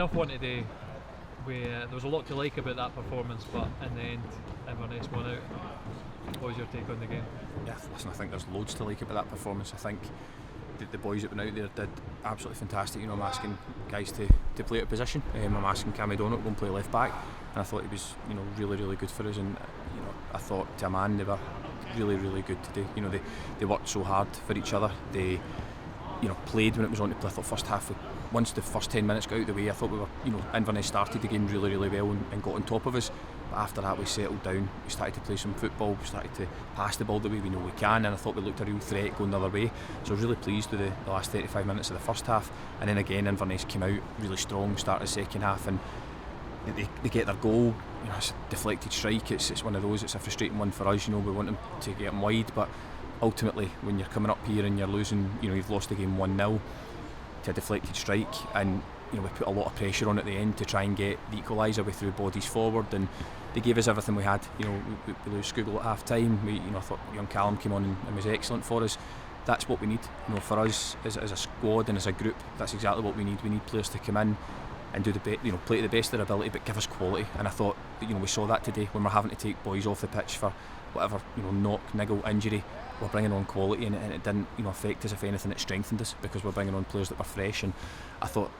tough one today. There was a lot to like about that performance, but in the end, Inverness won out. What was your take on the game? Yeah, listen, I think there's loads to like about that performance. I think the boys that went out there did absolutely fantastic. I'm asking guys to play out of position. I'm asking Cammy Donald to go and play left back, and I thought he was really, really good for us. And I thought to a man they were really, really good today. They worked so hard for each other. They played when it was on to play. I thought first half, once the first 10 minutes got out of the way, I thought we were, Inverness started the game really, really well and got on top of us. But after that, we settled down. We started to play some football. We started to pass the ball the way we know we can, and I thought we looked a real threat going the other way. So I was really pleased with the last 35 minutes of the first half. And then again, Inverness came out really strong, started the second half, and they get their goal. It's a deflected strike. It's one of those. It's a frustrating one for us. We want them to get them wide, but ultimately, when you're coming up here and you're losing, you've lost the game 1-0 to a deflected strike, and we put a lot of pressure on at the end to try and get the equaliser. We threw bodies forward, and they gave us everything we had. We lose Scoogall at half time. I thought young Callum came on and was excellent for us. That's what we need. For us as a squad and as a group, that's exactly what we need. We need players to come in and do play to the best of their ability, but give us quality. And I thought we saw that today when we're having to take boys off the pitch for whatever knock, niggle, injury. We're bringing on quality, and it didn't affect us. If anything, it strengthened us because we're bringing on players that were fresh. And I thought,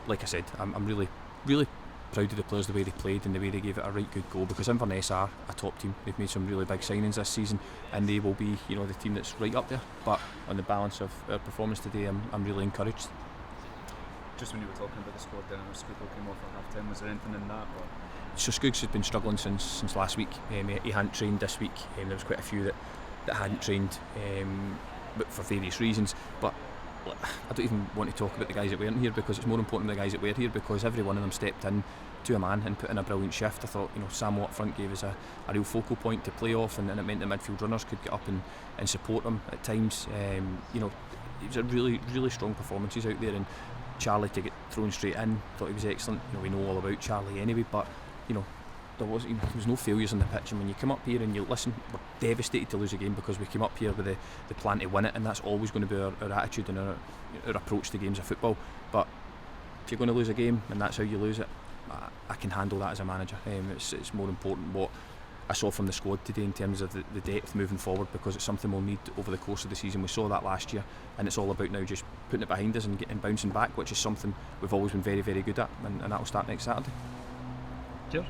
like I said, I'm really, really proud of the players, the way they played and the way they gave it a right good go, because Inverness are a top team. They've made some really big signings this season, and they will be the team that's right up there. But on the balance of our performance today, I'm really encouraged. Just when you were talking about the squad then, Scoogall came off at half time, was there anything in that? Or? So Scoogs has been struggling since last week. He hadn't trained this week. There was quite a few that hadn't trained, but for various reasons. But I don't even want to talk about the guys that weren't here, because it's more important the guys that were here, because every one of them stepped in to a man and put in a brilliant shift. I thought Samo up front gave us a real focal point to play off, and it meant the midfield runners could get up and support him at times. It was a really, really strong performances out there, and Charlie to get thrown straight in, thought he was excellent. We know all about Charlie anyway, but there was no failures on the pitch. And when you come up here and you listen, we're devastated to lose a game, because we came up here with the plan to win it, and that's always going to be our attitude and our approach to games of football. But if you're going to lose a game and that's how you lose it, I can handle that as a manager. It's more important what I saw from the squad today in terms of the depth moving forward, because it's something we'll need over the course of the season. We saw that last year, and it's all about now just putting it behind us and bouncing back, which is something we've always been very, very good at, and that will start next Saturday. Cheers.